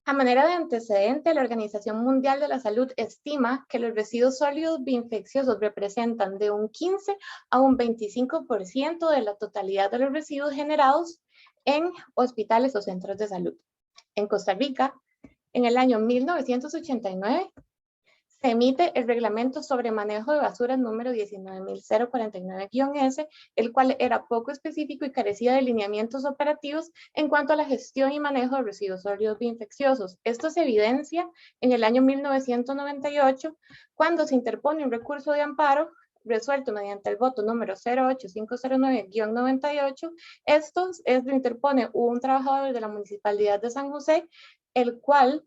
A manera de antecedente, la Organización Mundial de la Salud estima que los residuos sólidos bioinfecciosos representan de un 15 a un 25% de la totalidad de los residuos generados en hospitales o centros de salud. En Costa Rica, en el año 1989, se emite el Reglamento sobre Manejo de Basuras número 19.049-S, el cual era poco específico y carecía de lineamientos operativos en cuanto a la gestión y manejo de residuos sólidos bioinfecciosos. Esto se evidencia en el año 1998, cuando se interpone un recurso de amparo resuelto mediante el voto número 08509-98. Esto lo interpone un trabajador de la Municipalidad de San José, el cual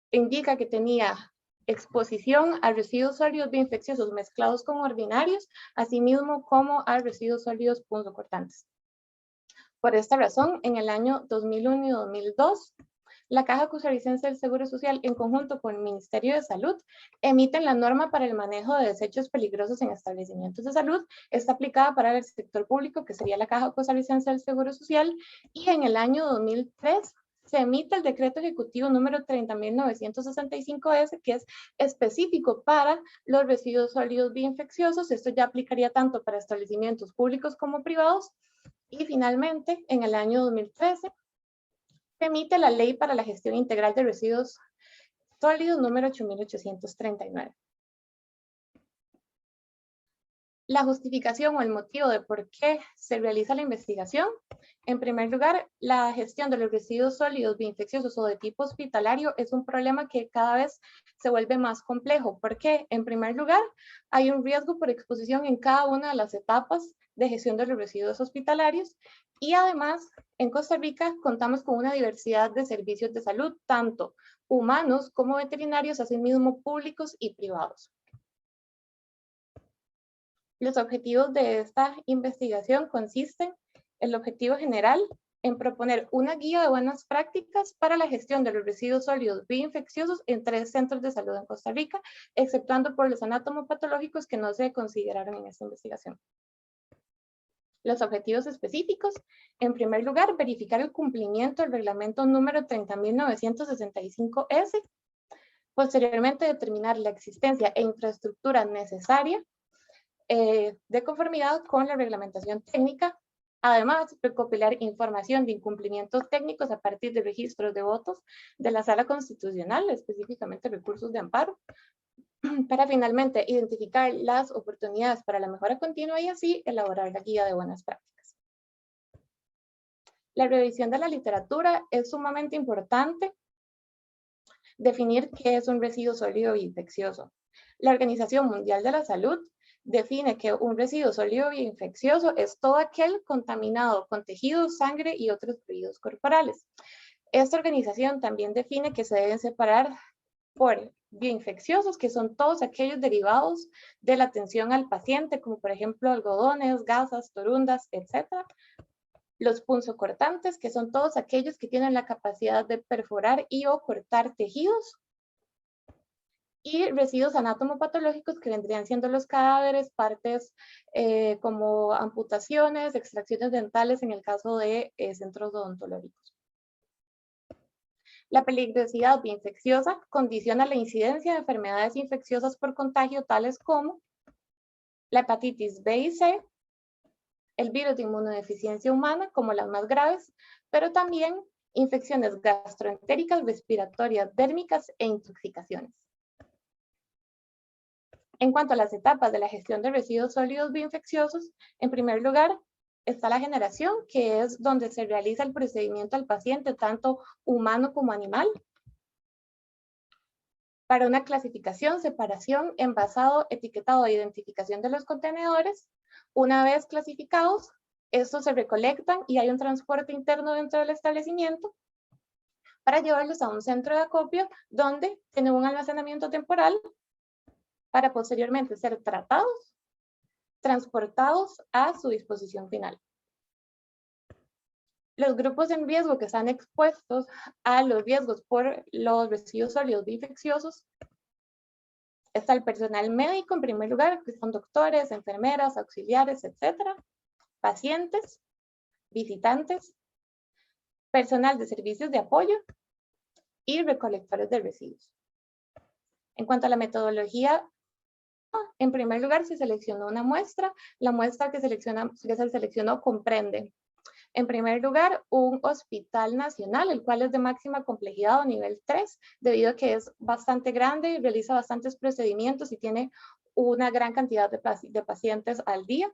indica que tenía exposición a residuos sólidos bioinfecciosos mezclados con ordinarios, asimismo como a residuos sólidos punzocortantes. Por esta razón, en el año 2001 y 2002, la Caja Costarricense del Seguro Social, en conjunto con el Ministerio de Salud, emiten la norma para el manejo de desechos peligrosos en establecimientos de salud. Está aplicada para el sector público, que sería la Caja Costarricense del Seguro Social, y en el año 2003 se emite el decreto ejecutivo número 30.965-S, que es específico para los residuos sólidos bioinfecciosos. Esto ya aplicaría tanto para establecimientos públicos como privados. Y finalmente, en el año 2013, se emite la Ley para la Gestión Integral de Residuos Sólidos número 8.839. La justificación o el motivo de por qué se realiza la investigación. En primer lugar, la gestión de los residuos sólidos bioinfecciosos o de tipo hospitalario es un problema que cada vez se vuelve más complejo. ¿Por qué? En primer lugar, hay un riesgo por exposición en cada una de las etapas de gestión de los residuos hospitalarios, y además en Costa Rica contamos con una diversidad de servicios de salud, tanto humanos como veterinarios, asimismo públicos y privados. Los objetivos de esta investigación consisten, el objetivo general, en proponer una guía de buenas prácticas para la gestión de los residuos sólidos bioinfecciosos en 3 centros de salud en Costa Rica, exceptuando por los anatomopatológicos que no se consideraron en esta investigación. Los objetivos específicos, en primer lugar, verificar el cumplimiento del reglamento número 30.965-S, posteriormente determinar la existencia e infraestructura necesaria de conformidad con la reglamentación técnica. Además, recopilar información de incumplimientos técnicos a partir de registros de votos de la Sala Constitucional, específicamente recursos de amparo, para finalmente identificar las oportunidades para la mejora continua y así elaborar la guía de buenas prácticas. La revisión de la literatura es sumamente importante. Definir qué es un residuo sólido infeccioso. La Organización Mundial de la Salud define que un residuo sólido bioinfeccioso es todo aquel contaminado con tejidos, sangre y otros fluidos corporales. Esta organización también define que se deben separar por bioinfecciosos, que son todos aquellos derivados de la atención al paciente, como por ejemplo algodones, gasas, torundas, etc. Los punzocortantes, que son todos aquellos que tienen la capacidad de perforar y o cortar tejidos. Y residuos anatomopatológicos, que vendrían siendo los cadáveres, partes como amputaciones, extracciones dentales en el caso de centros odontológicos. La peligrosidad bioinfecciosa condiciona la incidencia de enfermedades infecciosas por contagio, tales como la hepatitis B y C, el virus de inmunodeficiencia humana, como las más graves, pero también infecciones gastroentéricas, respiratorias, dérmicas e intoxicaciones. En cuanto a las etapas de la gestión de residuos sólidos bioinfecciosos, en primer lugar está la generación, que es donde se realiza el procedimiento al paciente, tanto humano como animal, para una clasificación, separación, envasado, etiquetado e identificación de los contenedores. Una vez clasificados, estos se recolectan y hay un transporte interno dentro del establecimiento para llevarlos a un centro de acopio donde tienen un almacenamiento temporal para posteriormente ser tratados, transportados a su disposición final. Los grupos en riesgo que están expuestos a los riesgos por los residuos sólidos infecciosos, está el personal médico en primer lugar, que son doctores, enfermeras, auxiliares, etc. Pacientes, visitantes, personal de servicios de apoyo, y recolectores de residuos. En cuanto a la metodología, en primer lugar se seleccionó una muestra. La muestra que se seleccionó comprende, en primer lugar, un hospital nacional, el cual es de máxima complejidad o nivel 3, debido a que es bastante grande, realiza bastantes procedimientos y tiene una gran cantidad de pacientes al día.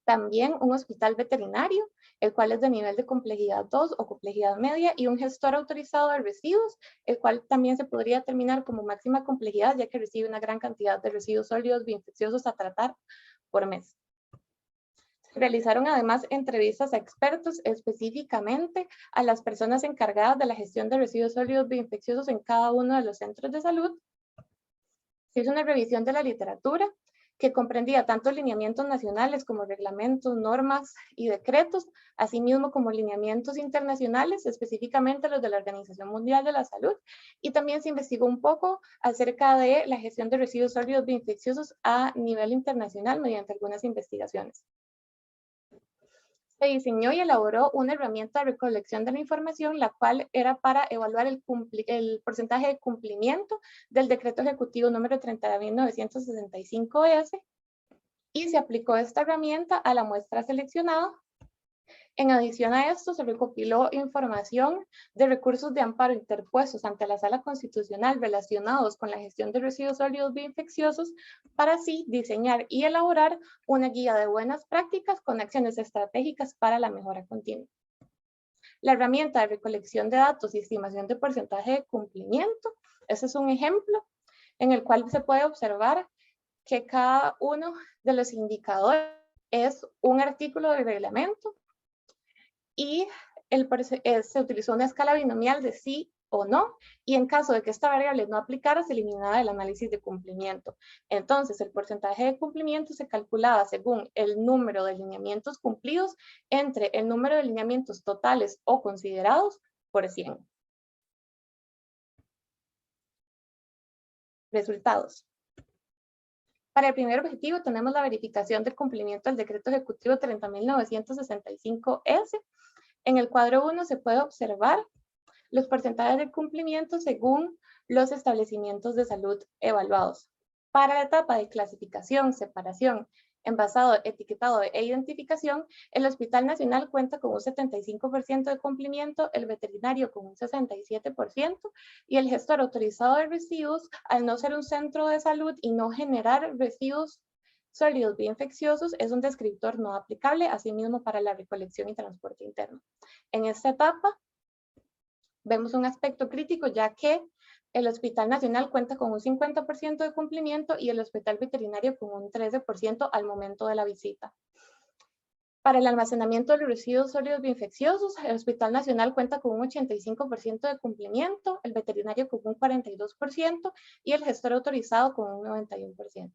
También un hospital veterinario, el cual es de nivel de complejidad 2 o complejidad media, y un gestor autorizado de residuos, el cual también se podría determinar como máxima complejidad, ya que recibe una gran cantidad de residuos sólidos bioinfecciosos a tratar por mes. Se realizaron además entrevistas a expertos, específicamente a las personas encargadas de la gestión de residuos sólidos bioinfecciosos en cada uno de los centros de salud. Se hizo una revisión de la literatura que comprendía tanto lineamientos nacionales como reglamentos, normas y decretos, asimismo como lineamientos internacionales, específicamente los de la Organización Mundial de la Salud, y también se investigó un poco acerca de la gestión de residuos sólidos bioinfecciosos a nivel internacional mediante algunas investigaciones. Se diseñó y elaboró una herramienta de recolección de la información, la cual era para evaluar el porcentaje de cumplimiento del decreto ejecutivo número 30.965-S, y se aplicó esta herramienta a la muestra seleccionada. En adición a esto, se recopiló información de recursos de amparo interpuestos ante la Sala Constitucional relacionados con la gestión de residuos sólidos bioinfecciosos para así diseñar y elaborar una guía de buenas prácticas con acciones estratégicas para la mejora continua. La herramienta de recolección de datos y estimación de porcentaje de cumplimiento, ese es un ejemplo en el cual se puede observar que cada uno de los indicadores es un artículo del reglamento y se utilizó una escala binomial de sí o no, y en caso de que esta variable no aplicara, se eliminaba del análisis de cumplimiento. Entonces, el porcentaje de cumplimiento se calculaba según el número de lineamientos cumplidos entre el número de lineamientos totales o considerados por 100. Resultados. Para el primer objetivo tenemos la verificación del cumplimiento del decreto ejecutivo 30.965-S. En el cuadro 1 se puede observar los porcentajes de cumplimiento según los establecimientos de salud evaluados. Para la etapa de clasificación, separación, envasado, etiquetado e identificación, el Hospital Nacional cuenta con un 75% de cumplimiento, el veterinario con un 67% y el gestor autorizado de residuos, al no ser un centro de salud y no generar residuos sólidos bioinfecciosos, es un descriptor no aplicable, asimismo para la recolección y transporte interno. En esta etapa vemos un aspecto crítico, ya que el Hospital Nacional cuenta con un 50% de cumplimiento y el Hospital Veterinario con un 13% al momento de la visita. Para el almacenamiento de los residuos sólidos bioinfecciosos, el Hospital Nacional cuenta con un 85% de cumplimiento, el veterinario con un 42% y el gestor autorizado con un 91%.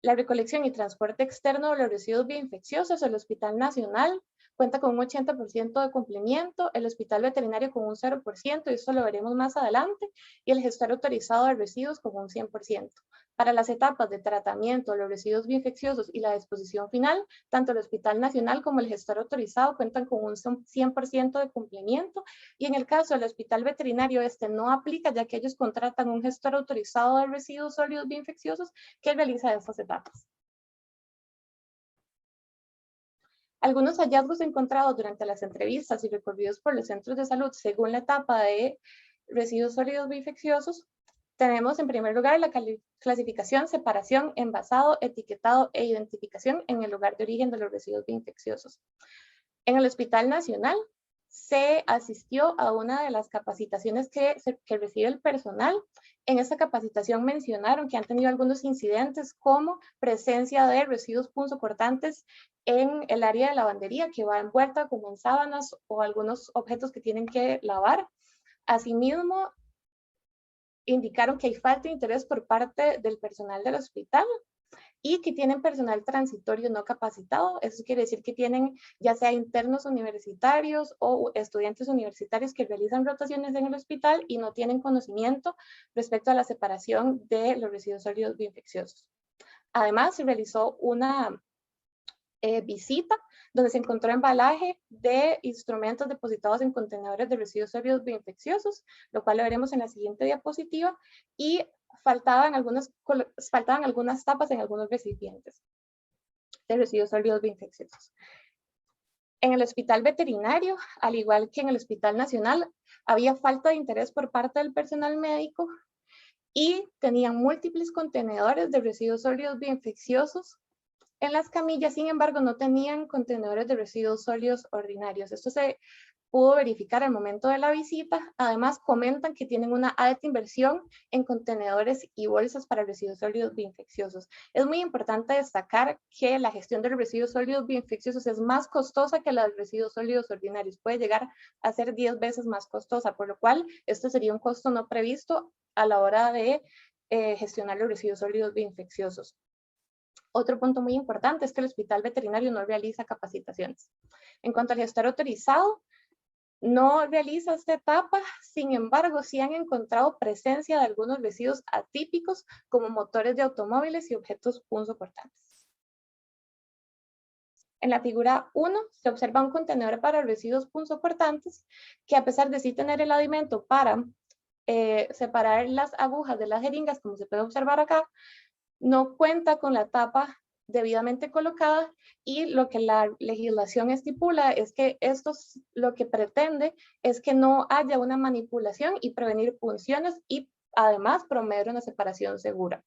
La recolección y transporte externo de los residuos bioinfecciosos, el Hospital Nacional cuenta con un 80% de cumplimiento, el Hospital Veterinario con un 0%, y esto lo veremos más adelante, y el gestor autorizado de residuos con un 100%. Para las etapas de tratamiento de los residuos bioinfecciosos y la disposición final, tanto el Hospital Nacional como el gestor autorizado cuentan con un 100% de cumplimiento, y en el caso del Hospital Veterinario este no aplica, ya que ellos contratan un gestor autorizado de residuos sólidos bioinfecciosos que realiza estas etapas. Algunos hallazgos encontrados durante las entrevistas y recorridos por los centros de salud según la etapa de residuos sólidos bioinfecciosos, tenemos en primer lugar la clasificación, separación, envasado, etiquetado e identificación en el lugar de origen de los residuos bioinfecciosos. En el Hospital Nacional se asistió a una de las capacitaciones que recibe el personal. En esta capacitación mencionaron que han tenido algunos incidentes como presencia de residuos punzocortantes en el área de lavandería que va envuelta como en sábanas o algunos objetos que tienen que lavar. Asimismo, indicaron que hay falta de interés por parte del personal del hospital y que tienen personal transitorio no capacitado. Eso quiere decir que tienen ya sea internos universitarios o estudiantes universitarios que realizan rotaciones en el hospital y no tienen conocimiento respecto a la separación de los residuos sólidos bioinfecciosos. Además, se realizó una visita donde se encontró embalaje de instrumentos depositados en contenedores de residuos sólidos bioinfecciosos, lo cual lo veremos en la siguiente diapositiva, y faltaban algunas tapas en algunos recipientes de residuos sólidos bioinfecciosos. En el hospital veterinario, al igual que en el Hospital Nacional, había falta de interés por parte del personal médico y tenían múltiples contenedores de residuos sólidos bioinfecciosos en las camillas. Sin embargo, no tenían contenedores de residuos sólidos ordinarios. Esto se pudo verificar al momento de la visita. Además, comentan que tienen una alta inversión en contenedores y bolsas para residuos sólidos bioinfecciosos. Es muy importante destacar que la gestión de los residuos sólidos bioinfecciosos es más costosa que la de residuos sólidos ordinarios. Puede llegar a ser 10 veces más costosa, por lo cual esto sería un costo no previsto a la hora de gestionar los residuos sólidos bioinfecciosos. Otro punto muy importante es que el hospital veterinario no realiza capacitaciones. En cuanto al gestor autorizado, no realiza esta etapa. Sin embargo, sí han encontrado presencia de algunos residuos atípicos como motores de automóviles y objetos punzocortantes. En la figura 1 se observa un contenedor para residuos punzocortantes que, a pesar de sí tener el alimento para separar las agujas de las jeringas, como se puede observar acá, no cuenta con la tapa debidamente colocada, y lo que la legislación estipula es que esto lo que pretende es que no haya una manipulación y prevenir punciones, y además promover una separación segura.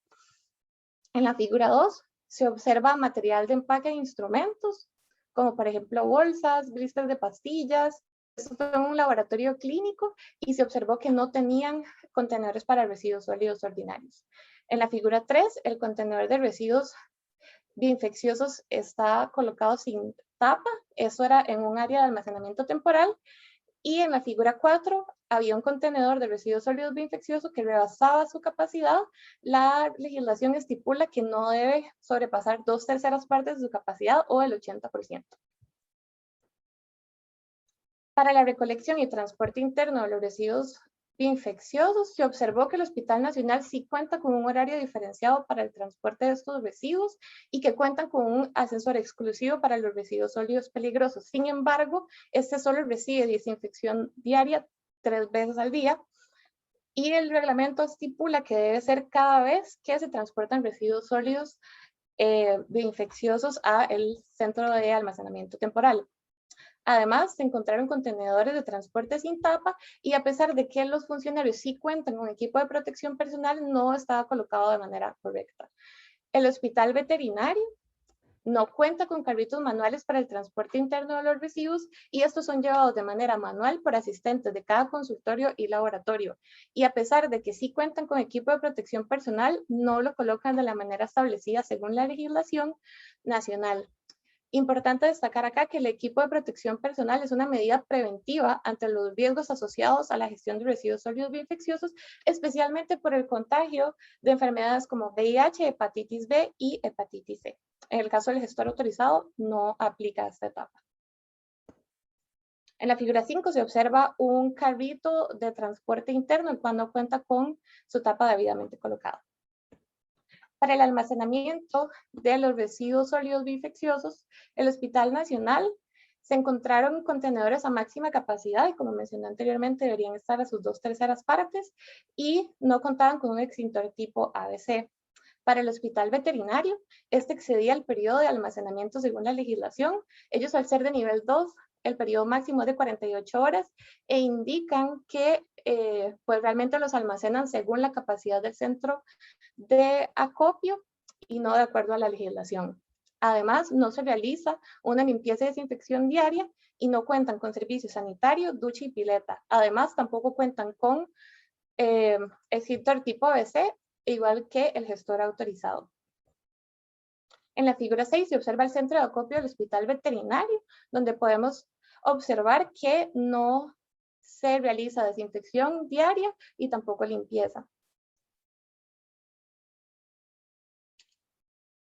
En la figura 2 se observa material de empaque de instrumentos, como por ejemplo bolsas, blisters de pastillas. Esto fue en un laboratorio clínico y se observó que no tenían contenedores para residuos sólidos ordinarios. En la figura 3, el contenedor de residuos bioinfecciosos está colocado sin tapa. Eso era en un área de almacenamiento temporal. Y en la figura 4 había un contenedor de residuos sólidos bioinfecciosos que rebasaba su capacidad. La legislación estipula que no debe sobrepasar 2/3 partes de su capacidad o el 80%. Para la recolección y transporte interno de los residuos bioinfecciosos, se observó que el Hospital Nacional sí cuenta con un horario diferenciado para el transporte de estos residuos y que cuentan con un ascensor exclusivo para los residuos sólidos peligrosos. Sin embargo, este solo recibe desinfección diaria 3 veces al día, y el reglamento estipula que debe ser cada vez que se transportan residuos sólidos bioinfecciosos al centro de almacenamiento temporal. Además, se encontraron contenedores de transporte sin tapa, y a pesar de que los funcionarios sí cuentan con equipo de protección personal, no estaba colocado de manera correcta. El hospital veterinario no cuenta con carritos manuales para el transporte interno de los residuos, y estos son llevados de manera manual por asistentes de cada consultorio y laboratorio. Y a pesar de que sí cuentan con equipo de protección personal, no lo colocan de la manera establecida según la legislación nacional. Importante destacar acá que el equipo de protección personal es una medida preventiva ante los riesgos asociados a la gestión de residuos sólidos bioinfecciosos, especialmente por el contagio de enfermedades como VIH, hepatitis B y hepatitis C. En el caso del gestor autorizado, no aplica esta etapa. En la figura 5 se observa un carrito de transporte interno, el cual no cuenta con su tapa debidamente colocada. Para el almacenamiento de los residuos sólidos bioinfecciosos, el Hospital Nacional se encontraron contenedores a máxima capacidad, y como mencioné anteriormente, deberían estar a sus 2/3 partes, y no contaban con un extintor tipo ABC. Para el hospital veterinario, este excedía el periodo de almacenamiento según la legislación. Ellos, al ser de nivel 2, el periodo máximo es de 48 horas, e indican que pues realmente los almacenan según la capacidad del centro de acopio y no de acuerdo a la legislación. Además, no se realiza una limpieza y desinfección diaria, y no cuentan con servicio sanitario, ducha y pileta. Además, tampoco cuentan con extintor tipo ABC, igual que el gestor autorizado. En la figura 6 se observa el centro de acopio del hospital veterinario, donde podemos observar que no se realiza desinfección diaria y tampoco limpieza.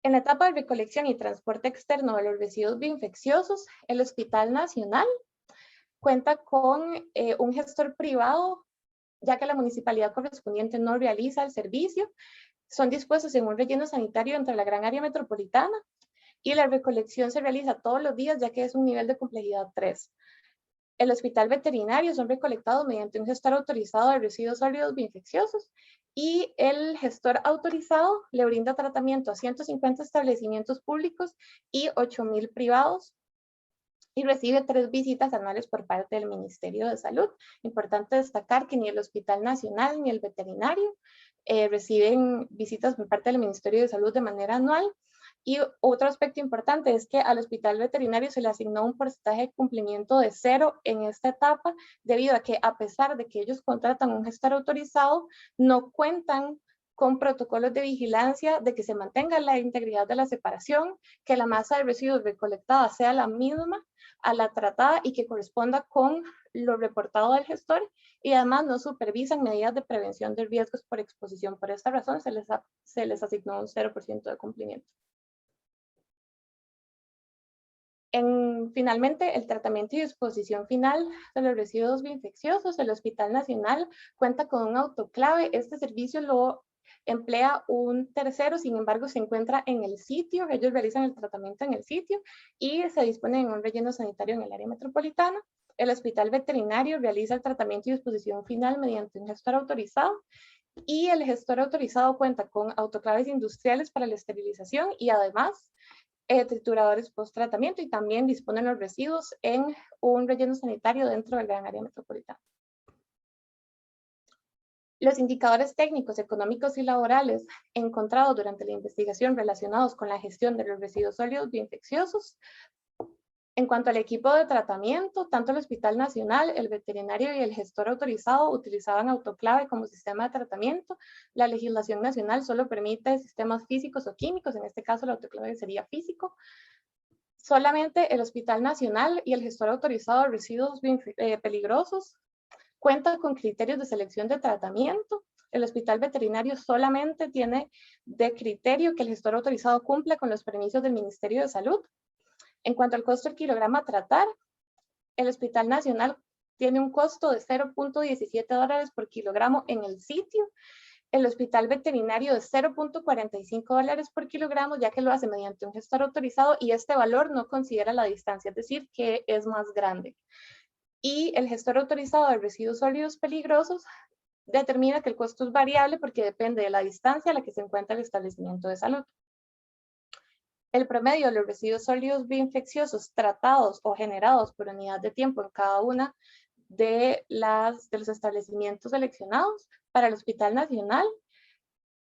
En la etapa de recolección y transporte externo de los residuos bioinfecciosos, el Hospital Nacional cuenta con un gestor privado, ya que la municipalidad correspondiente no realiza el servicio. Son dispuestos en un relleno sanitario entre la gran área metropolitana, y la recolección se realiza todos los días, ya que es un nivel de complejidad 3. El hospital veterinario son recolectados mediante un gestor autorizado de residuos sólidos bioinfecciosos y el gestor autorizado le brinda tratamiento a 150 establecimientos públicos y 8,000 privados y recibe 3 visitas anuales por parte del Ministerio de Salud. Importante destacar que ni el Hospital Nacional ni el veterinario reciben visitas por parte del Ministerio de Salud de manera anual. Y otro aspecto importante es que al hospital veterinario se le asignó un porcentaje de cumplimiento de 0 en esta etapa, debido a que a pesar de que ellos contratan un gestor autorizado, no cuentan con protocolos de vigilancia de que se mantenga la integridad de la separación, que la masa de residuos recolectada sea la misma a la tratada y que corresponda con lo reportado del gestor, y además no supervisan medidas de prevención de riesgos por exposición. Por esta razón se les asignó un 0% de cumplimiento. Finalmente, el tratamiento y disposición final de los residuos bioinfecciosos. El Hospital Nacional cuenta con un autoclave. Este servicio lo emplea un tercero, sin embargo, se encuentra en el sitio. Ellos realizan el tratamiento en el sitio y se dispone en un relleno sanitario en el área metropolitana. El Hospital Veterinario realiza el tratamiento y disposición final mediante un gestor autorizado. Y el gestor autorizado cuenta con autoclaves industriales para la esterilización y además trituradores post-tratamiento, y también disponen los residuos en un relleno sanitario dentro del gran área metropolitana. Los indicadores técnicos, económicos y laborales encontrados durante la investigación relacionados con la gestión de los residuos sólidos bioinfecciosos. En cuanto al equipo de tratamiento, tanto el Hospital Nacional, el veterinario y el gestor autorizado utilizaban autoclave como sistema de tratamiento. La legislación nacional solo permite sistemas físicos o químicos, en este caso el autoclave sería físico. Solamente el Hospital Nacional y el gestor autorizado de residuos peligrosos cuentan con criterios de selección de tratamiento. El Hospital Veterinario solamente tiene de criterio que el gestor autorizado cumpla con los permisos del Ministerio de Salud. En cuanto al costo del kilogramo a tratar, el Hospital Nacional tiene un costo de $0.17 por kilogramo en el sitio. El Hospital Veterinario de $0.45 por kilogramo, ya que lo hace mediante un gestor autorizado y este valor no considera la distancia, es decir, que es más grande. Y el gestor autorizado de residuos sólidos peligrosos determina que el costo es variable porque depende de la distancia a la que se encuentra el establecimiento de salud. El promedio de los residuos sólidos bioinfecciosos tratados o generados por unidad de tiempo en cada una de los establecimientos seleccionados para el Hospital Nacional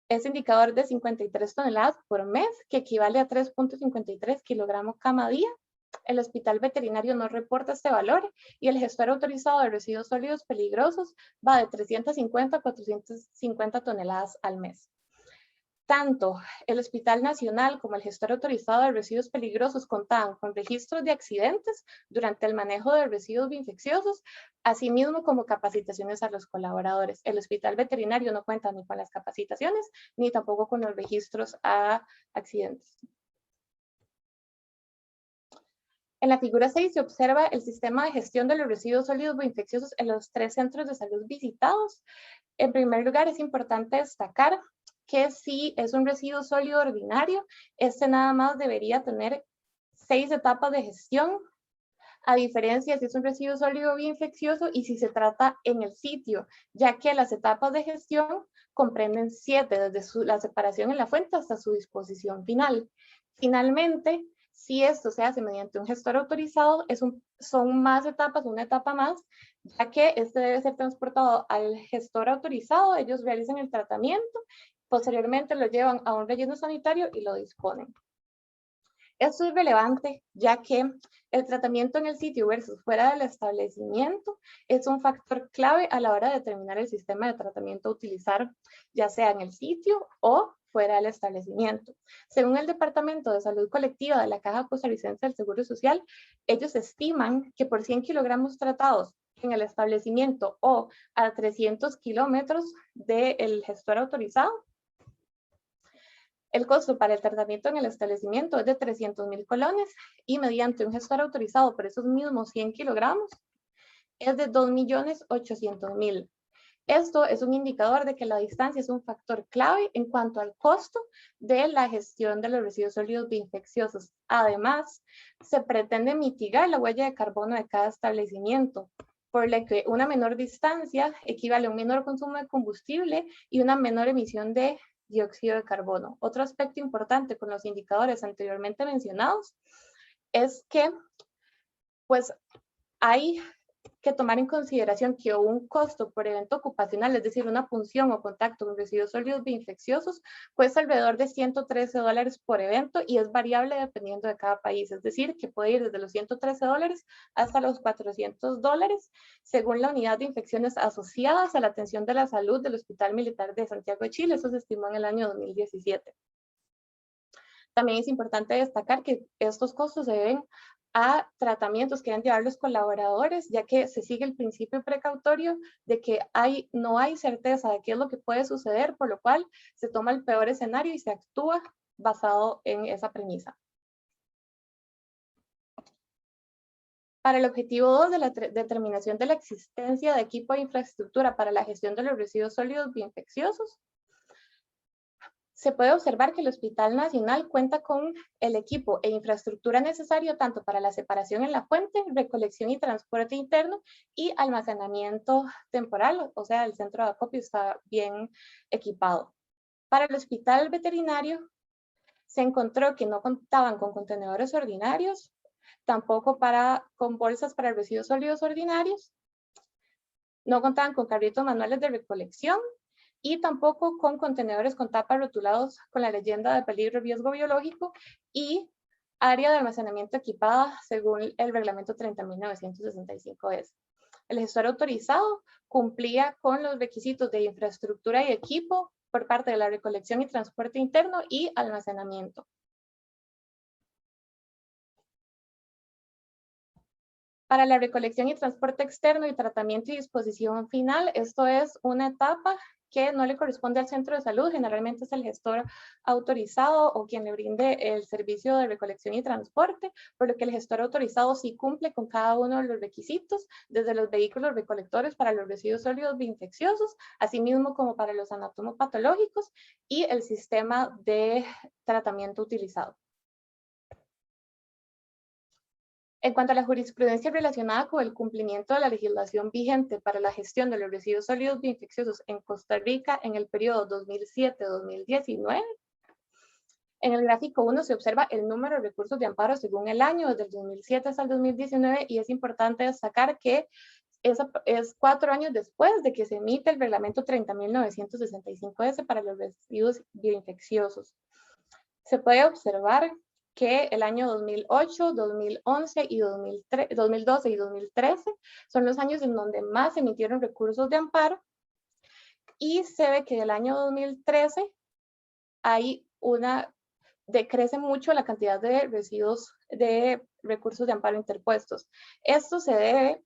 es indicador de 53 toneladas por mes, que equivale a 3.53 kilogramos cada día. El Hospital Veterinario no reporta este valor y el gestor autorizado de residuos sólidos peligrosos va de 350 a 450 toneladas al mes. Tanto el Hospital Nacional como el gestor autorizado de residuos peligrosos contaban con registros de accidentes durante el manejo de residuos bioinfecciosos, asimismo como capacitaciones a los colaboradores. El Hospital Veterinario no cuenta ni con las capacitaciones ni tampoco con los registros a accidentes. En la figura 6 se observa el sistema de gestión de los residuos sólidos bioinfecciosos en los 3 centros de salud visitados. En primer lugar, es importante destacar que si es un residuo sólido ordinario, este nada más debería tener 6 etapas de gestión, a diferencia si es un residuo sólido bioinfeccioso y si se trata en el sitio, ya que las etapas de gestión comprenden 7, desde la separación en la fuente hasta su disposición final. Finalmente, si esto se hace mediante un gestor autorizado, son más etapas, una etapa más, ya que este debe ser transportado al gestor autorizado, ellos realizan el tratamiento, posteriormente lo llevan a un relleno sanitario y lo disponen. Esto es relevante, ya que el tratamiento en el sitio versus fuera del establecimiento es un factor clave a la hora de determinar el sistema de tratamiento a utilizar, ya sea en el sitio o fuera del establecimiento. Según el Departamento de Salud Colectiva de la Caja Costarricense del Seguro Social, ellos estiman que por 100 kilogramos tratados en el establecimiento o a 300 kilómetros del gestor autorizado, el costo para el tratamiento en el establecimiento es de 300,000 colones y mediante un gestor autorizado por esos mismos 100 kilogramos es de 2,800,000. Esto es un indicador de que la distancia es un factor clave en cuanto al costo de la gestión de los residuos sólidos bioinfecciosos. Además, se pretende mitigar la huella de carbono de cada establecimiento, por lo que una menor distancia equivale a un menor consumo de combustible y una menor emisión de dióxido de carbono. Otro aspecto importante con los indicadores anteriormente mencionados es que pues hay que tomar en consideración que un costo por evento ocupacional, es decir, una punción o contacto con residuos sólidos bioinfecciosos, cuesta alrededor de $113 por evento y es variable dependiendo de cada país. Es decir, que puede ir desde los $113 hasta los $400 según la unidad de infecciones asociadas a la atención de la salud del Hospital Militar de Santiago de Chile. Eso se estimó en el año 2017. También es importante destacar que estos costos se deben a tratamientos que deben llevar los colaboradores, ya que se sigue el principio precautorio de que no hay certeza de qué es lo que puede suceder, por lo cual se toma el peor escenario y se actúa basado en esa premisa. Para el objetivo 2 de la determinación de la existencia de equipo de infraestructura para la gestión de los residuos sólidos bioinfecciosos, se puede observar que el Hospital Nacional cuenta con el equipo e infraestructura necesario tanto para la separación en la fuente, recolección y transporte interno y almacenamiento temporal, o sea, el centro de acopio está bien equipado. Para el Hospital Veterinario se encontró que no contaban con contenedores ordinarios, tampoco con bolsas para residuos sólidos ordinarios, no contaban con carritos manuales de recolección, y tampoco con contenedores con tapas rotulados con la leyenda de peligro riesgo biológico y área de almacenamiento equipada según el reglamento 30.965-S. El gestor autorizado cumplía con los requisitos de infraestructura y equipo por parte de la recolección y transporte interno y almacenamiento. Para la recolección y transporte externo y tratamiento y disposición final, esto es una etapa que no le corresponde al centro de salud, generalmente es el gestor autorizado o quien le brinde el servicio de recolección y transporte, por lo que el gestor autorizado sí cumple con cada uno de los requisitos, desde los vehículos recolectores para los residuos sólidos bioinfecciosos, así mismo como para los anatomopatológicos y el sistema de tratamiento utilizado. En cuanto a la jurisprudencia relacionada con el cumplimiento de la legislación vigente para la gestión de los residuos sólidos bioinfecciosos en Costa Rica en el periodo 2007-2019, en el gráfico 1 se observa el número de recursos de amparo según el año, desde el 2007 hasta el 2019, y es importante destacar que es 4 años después de que se emite el reglamento 30.965-S para los residuos bioinfecciosos. Se puede observar que el año 2008, 2011 y 2012 y 2013 son los años en donde más se emitieron recursos de amparo, y se ve que el año 2013 decrece mucho la cantidad de recursos de amparo interpuestos. Esto se debe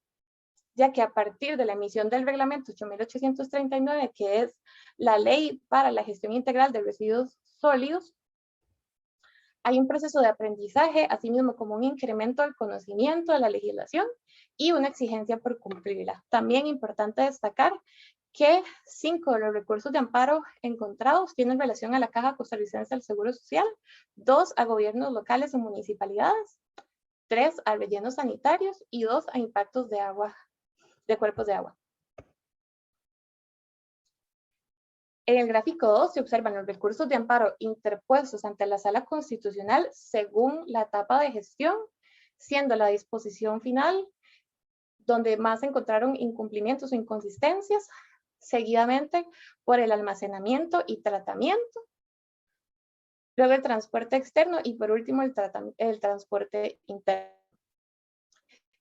ya que a partir de la emisión del reglamento 8.839, que es la ley para la gestión integral de residuos sólidos, hay un proceso de aprendizaje, así mismo como un incremento del conocimiento de la legislación y una exigencia por cumplirla. También importante destacar que 5 de los recursos de amparo encontrados tienen relación a la Caja Costarricense del Seguro Social, 2 a gobiernos locales o municipalidades, 3 a rellenos sanitarios y 2 a impactos de agua, de cuerpos de agua. En el gráfico 2 se observan los recursos de amparo interpuestos ante la Sala Constitucional según la etapa de gestión, siendo la disposición final donde más se encontraron incumplimientos o inconsistencias, seguidamente por el almacenamiento y tratamiento, luego el transporte externo y por último el transporte interno.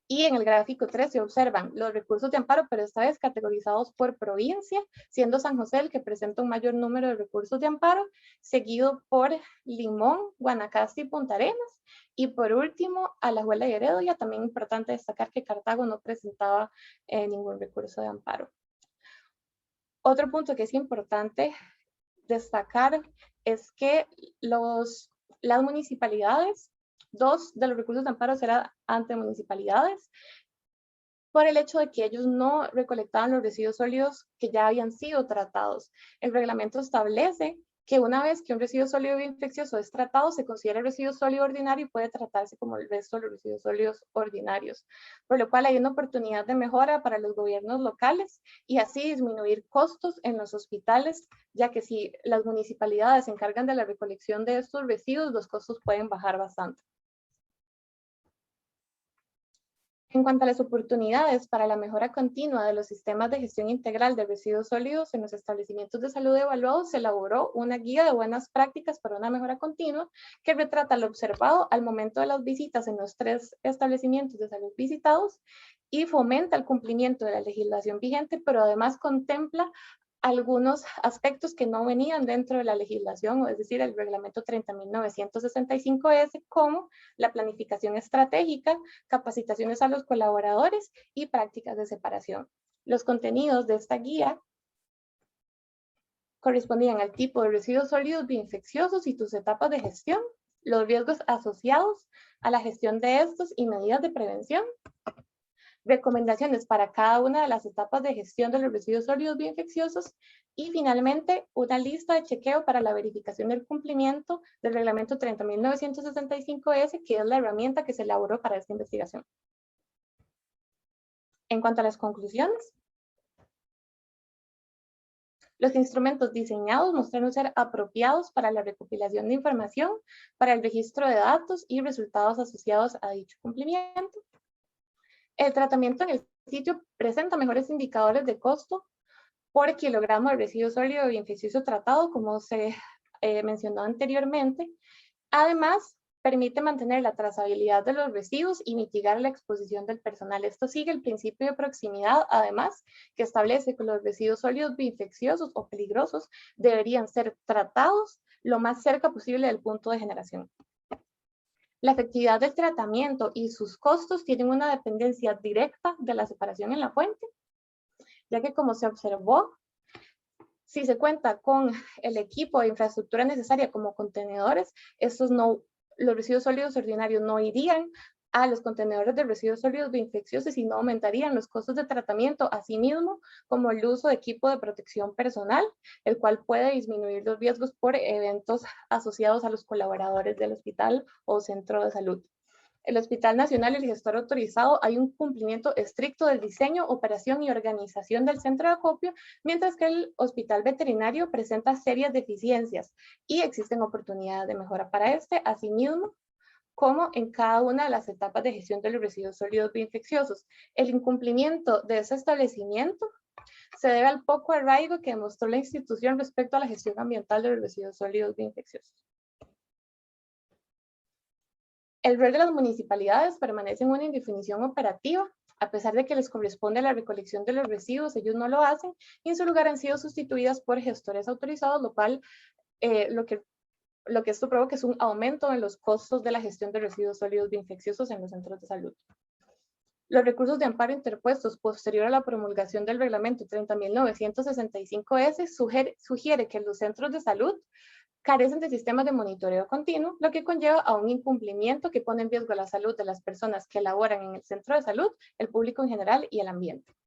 Y en el gráfico 3 se observan los recursos de amparo, pero esta vez categorizados por provincia, siendo San José el que presenta un mayor número de recursos de amparo, seguido por Limón, Guanacaste y Punta Arenas, y por último Alajuela y Heredia. También es importante destacar que Cartago no presentaba ningún recurso de amparo. Otro punto que es importante destacar es que las municipalidades, 2 de los recursos de amparo serán ante municipalidades por el hecho de que ellos no recolectaban los residuos sólidos que ya habían sido tratados. El reglamento establece que una vez que un residuo sólido infeccioso es tratado, se considera residuo sólido ordinario y puede tratarse como el resto de los residuos sólidos ordinarios, por lo cual hay una oportunidad de mejora para los gobiernos locales y así disminuir costos en los hospitales, ya que si las municipalidades se encargan de la recolección de estos residuos, los costos pueden bajar bastante. En cuanto a las oportunidades para la mejora continua de los sistemas de gestión integral de residuos sólidos en los establecimientos de salud evaluados, se elaboró una guía de buenas prácticas para una mejora continua que retrata lo observado al momento de las visitas en los 3 establecimientos de salud visitados y fomenta el cumplimiento de la legislación vigente, pero además contempla algunos aspectos que no venían dentro de la legislación, es decir, el reglamento 30.965S, como la planificación estratégica, capacitaciones a los colaboradores y prácticas de separación. Los contenidos de esta guía correspondían al tipo de residuos sólidos bioinfecciosos y sus etapas de gestión, los riesgos asociados a la gestión de estos y medidas de prevención, recomendaciones para cada una de las etapas de gestión de los residuos sólidos bioinfecciosos y finalmente una lista de chequeo para la verificación del cumplimiento del reglamento 30.965S, que es la herramienta que se elaboró para esta investigación. En cuanto a las conclusiones, los instrumentos diseñados mostraron ser apropiados para la recopilación de información, para el registro de datos y resultados asociados a dicho cumplimiento. El tratamiento en el sitio presenta mejores indicadores de costo por kilogramo de residuo sólido bioinfeccioso tratado, como se mencionó anteriormente. Además, permite mantener la trazabilidad de los residuos y mitigar la exposición del personal. Esto sigue el principio de proximidad, además, que establece que los residuos sólidos bioinfecciosos o peligrosos deberían ser tratados lo más cerca posible del punto de generación. La efectividad del tratamiento y sus costos tienen una dependencia directa de la separación en la fuente, ya que como se observó, si se cuenta con el equipo de infraestructura necesaria como contenedores, los residuos sólidos ordinarios no irían a los contenedores de residuos sólidos bioinfecciosos y no aumentarían los costos de tratamiento, asimismo como el uso de equipo de protección personal, el cual puede disminuir los riesgos por eventos asociados a los colaboradores del hospital o centro de salud. El Hospital Nacional y el gestor autorizado hay un cumplimiento estricto del diseño, operación y organización del centro de acopio, mientras que el Hospital Veterinario presenta serias deficiencias y existen oportunidades de mejora para este, asimismo como en cada una de las etapas de gestión de los residuos sólidos bioinfecciosos. El incumplimiento de ese establecimiento se debe al poco arraigo que demostró la institución respecto a la gestión ambiental de los residuos sólidos bioinfecciosos. El rol de las municipalidades permanece en una indefinición operativa, a pesar de que les corresponde la recolección de los residuos, ellos no lo hacen, y en su lugar han sido sustituidas por gestores autorizados, lo cual lo que esto provoca es un aumento en los costos de la gestión de residuos sólidos bioinfecciosos en los centros de salud. Los recursos de amparo interpuestos posterior a la promulgación del reglamento 30.965S sugiere que los centros de salud carecen de sistemas de monitoreo continuo, lo que conlleva a un incumplimiento que pone en riesgo la salud de las personas que laboran en el centro de salud, el público en general y el ambiente.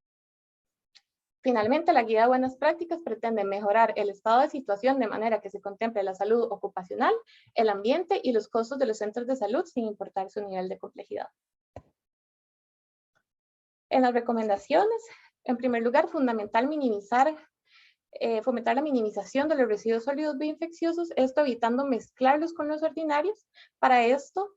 Finalmente, la guía de buenas prácticas pretende mejorar el estado de situación de manera que se contemple la salud ocupacional, el ambiente y los costos de los centros de salud sin importar su nivel de complejidad. En las recomendaciones, en primer lugar, fomentar la minimización de los residuos sólidos bioinfecciosos, esto evitando mezclarlos con los ordinarios. Para esto,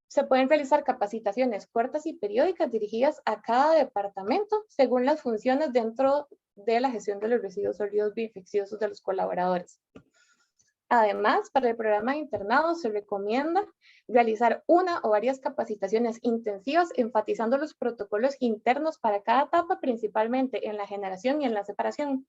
se pueden realizar capacitaciones cortas y periódicas dirigidas a cada departamento según las funciones dentro de la gestión de los residuos sólidos bioinfecciosos de los colaboradores. Además, para el programa de internado se recomienda realizar una o varias capacitaciones intensivas enfatizando los protocolos internos para cada etapa, principalmente en la generación y en la separación.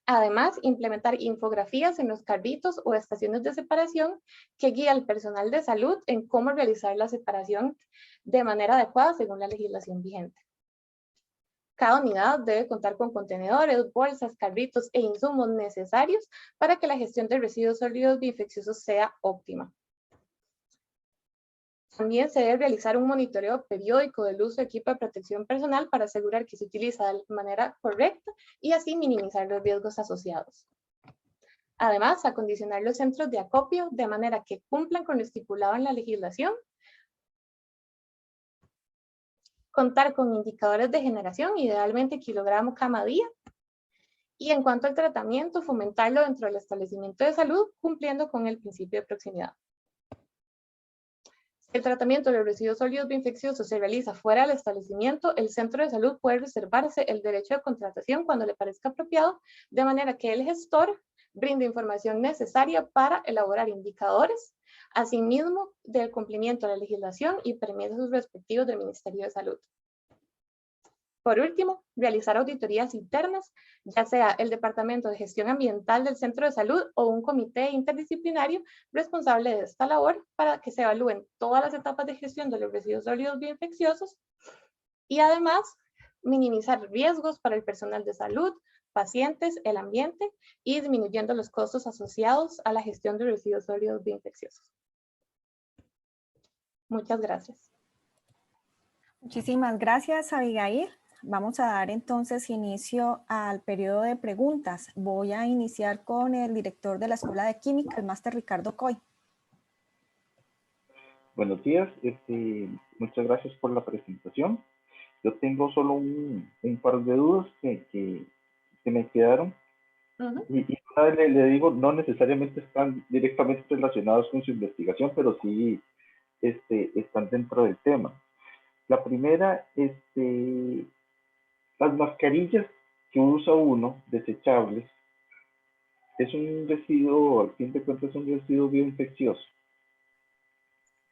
Además, implementar infografías en los carritos o estaciones de separación que guíe al personal de salud en cómo realizar la separación de manera adecuada según la legislación vigente. Cada unidad debe contar con contenedores, bolsas, carritos e insumos necesarios para que la gestión de residuos sólidos bioinfecciosos sea óptima. También se debe realizar un monitoreo periódico del uso de equipo de protección personal para asegurar que se utiliza de manera correcta y así minimizar los riesgos asociados. Además, acondicionar los centros de acopio de manera que cumplan con lo estipulado en la legislación. Contar con indicadores de generación, idealmente kilogramo cama día. Y en cuanto al tratamiento, fomentarlo dentro del establecimiento de salud, cumpliendo con el principio de proximidad. Si el tratamiento de los residuos sólidos bioinfecciosos se realiza fuera del establecimiento, el centro de salud puede reservarse el derecho de contratación cuando le parezca apropiado, de manera que el gestor brinde información necesaria para elaborar indicadores, asimismo del cumplimiento de la legislación y permisos respectivos del Ministerio de Salud. Por último, realizar auditorías internas, ya sea el Departamento de Gestión Ambiental del Centro de Salud o un comité interdisciplinario responsable de esta labor para que se evalúen todas las etapas de gestión de los residuos sólidos bioinfecciosos y además minimizar riesgos para el personal de salud, pacientes, el ambiente y disminuyendo los costos asociados a la gestión de residuos sólidos bioinfecciosos. Muchas gracias. Muchísimas gracias, Abigail. Vamos a dar entonces inicio al periodo de preguntas. Voy a iniciar con el director de la Escuela de Química, el máster Ricardo Coy. Buenos días, muchas gracias por la presentación. Yo tengo solo un par de dudas que me quedaron. Y una vez le digo, no necesariamente están directamente relacionados con su investigación, pero sí están dentro del tema. La primera, las mascarillas que usa uno, desechables, es un residuo, al fin de cuentas es un residuo bioinfeccioso.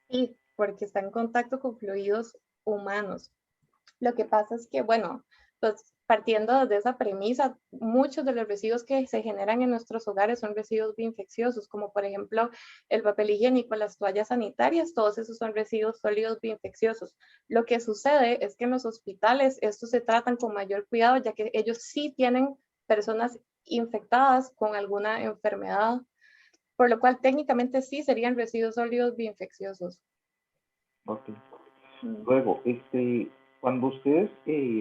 Sí, porque está en contacto con fluidos humanos. Lo que pasa es que, bueno, pues partiendo de esa premisa, muchos de los residuos que se generan en nuestros hogares son residuos bioinfecciosos, como por ejemplo el papel higiénico, las toallas sanitarias, todos esos son residuos sólidos bioinfecciosos. Lo que sucede es que en los hospitales estos se tratan con mayor cuidado, ya que ellos sí tienen personas infectadas con alguna enfermedad, por lo cual técnicamente sí serían residuos sólidos bioinfecciosos. Ok. Luego, cuando ustedes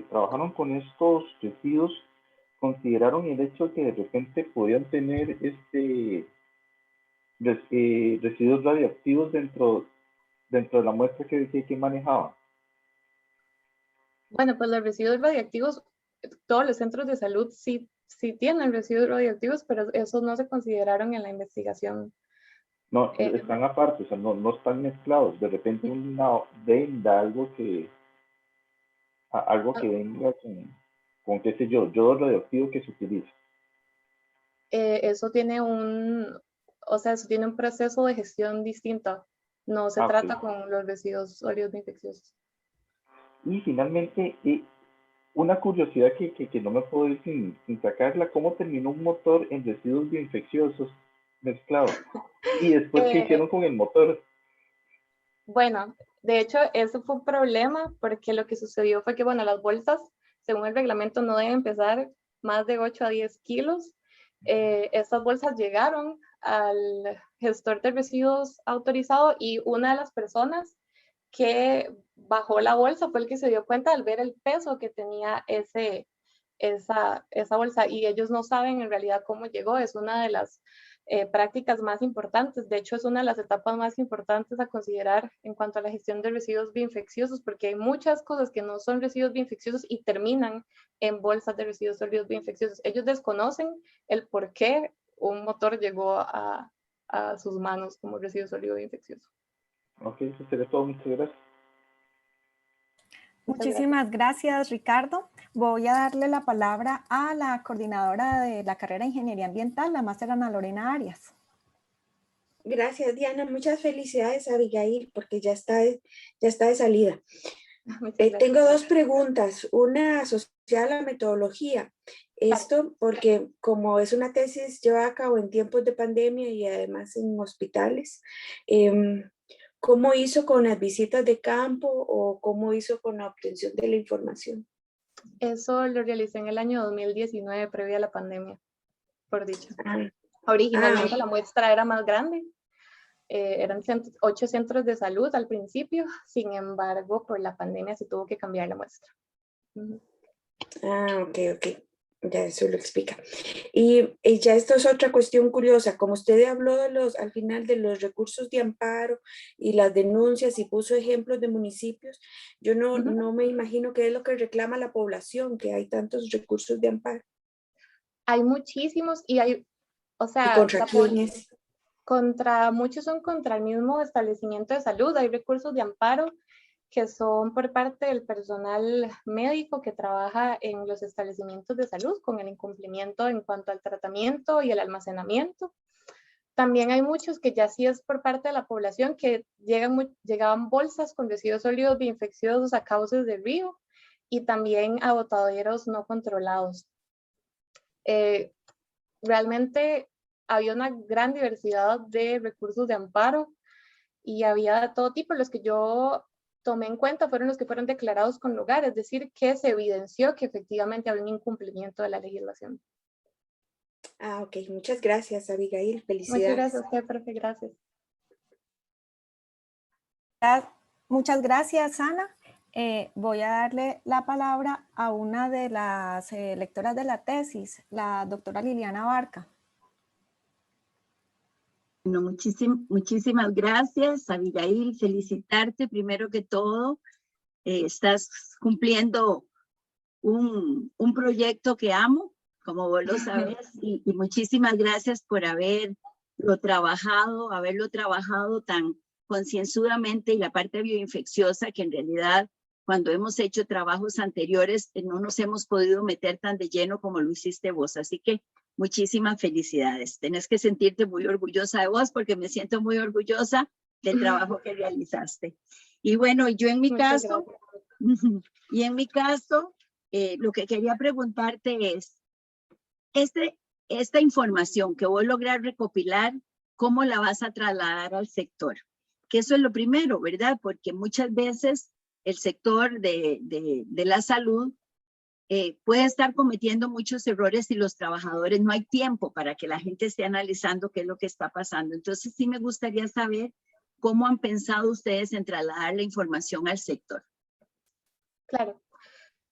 trabajaron con estos residuos, ¿consideraron el hecho de que de repente podían tener residuos radioactivos dentro de la muestra que manejaban? Bueno, pues los residuos radioactivos, todos los centros de salud sí tienen residuos radioactivos, pero esos no se consideraron en la investigación. No, están aparte, o sea, no están mezclados. De repente una venda, algo que venga con qué sé yo, yodo radioactivo que se utiliza. Eso tiene eso tiene un proceso de gestión distinto. No se trata con los residuos sólidos infecciosos. Y finalmente, una curiosidad que no me puedo ir sin sacarla, ¿cómo terminó un motor en residuos bioinfecciosos mezclados? Y después, ¿qué hicieron con el motor? Bueno, de hecho, eso fue un problema porque lo que sucedió fue que, bueno, las bolsas, según el reglamento, no deben pesar más de 8 a 10 kilos. Estas bolsas llegaron al gestor de residuos autorizado y una de las personas que bajó la bolsa fue el que se dio cuenta al ver el peso que tenía esa bolsa y ellos no saben en realidad cómo llegó. Es una de las prácticas más importantes. De hecho, es una de las etapas más importantes a considerar en cuanto a la gestión de residuos bioinfecciosos, porque hay muchas cosas que no son residuos bioinfecciosos y terminan en bolsas de residuos sólidos bioinfecciosos. Ellos desconocen el por qué un motor llegó a sus manos como residuo sólido bioinfeccioso. Ok, eso sería todo. Muchas gracias. Muchísimas gracias, Ricardo. Voy a darle la palabra a la coordinadora de la carrera de Ingeniería Ambiental, la máster Ana Lorena Arias. Gracias, Diana. Muchas felicidades a Abigail porque ya está de salida. Tengo dos preguntas. Una asociada a la metodología. Esto porque como es una tesis llevada a cabo en tiempos de pandemia y además en hospitales, ¿cómo hizo con las visitas de campo o cómo hizo con la obtención de la información? Eso lo realicé en el año 2019, previo a la pandemia, por dicho. Originalmente la muestra era más grande, Eran 8 centros de salud al principio, sin embargo, por la pandemia se tuvo que cambiar la muestra. Ah, ok. Ya eso lo explica. Y ya esto es otra cuestión curiosa. Como usted habló al final de los recursos de amparo y las denuncias y puso ejemplos de municipios, yo no me imagino qué es lo que reclama la población, que hay tantos recursos de amparo. Hay muchísimos y hay, o sea, ¿Y contra quién es? Muchos son contra el mismo establecimiento de salud. Hay recursos de amparo que son por parte del personal médico que trabaja en los establecimientos de salud con el incumplimiento en cuanto al tratamiento y el almacenamiento. También hay muchos que ya sí es por parte de la población que llegaban bolsas con residuos sólidos bioinfecciosos a cauces del río y también a botaderos no controlados. Realmente había una gran diversidad de recursos de amparo y había de todo tipo. Los que yo tomé en cuenta fueron los que fueron declarados con lugar, es decir, que se evidenció que efectivamente había un incumplimiento de la legislación. Ah, ok. Muchas gracias, Abigail. Felicidades. Muchas gracias a usted, profe. Gracias. Muchas gracias, Ana. Voy a darle la palabra a una de las lectoras de la tesis, la doctora Liliana Barca. Bueno, muchísimas gracias, Abigail. Felicitarte primero que todo. Estás cumpliendo un proyecto que amo, como vos lo sabes, y muchísimas gracias por haberlo trabajado tan concienzudamente, y la parte bioinfecciosa que en realidad cuando hemos hecho trabajos anteriores no nos hemos podido meter tan de lleno como lo hiciste vos. Así que muchísimas felicidades. Tenés que sentirte muy orgullosa de vos porque me siento muy orgullosa del trabajo que realizaste. Y bueno, yo en mi caso, lo que quería preguntarte es, esta información que vos lográs recopilar, ¿cómo la vas a trasladar al sector? Que eso es lo primero, ¿verdad? Porque muchas veces el sector de la salud puede estar cometiendo muchos errores y los trabajadores no hay tiempo para que la gente esté analizando qué es lo que está pasando. Entonces sí me gustaría saber cómo han pensado ustedes en trasladar la información al sector. Claro.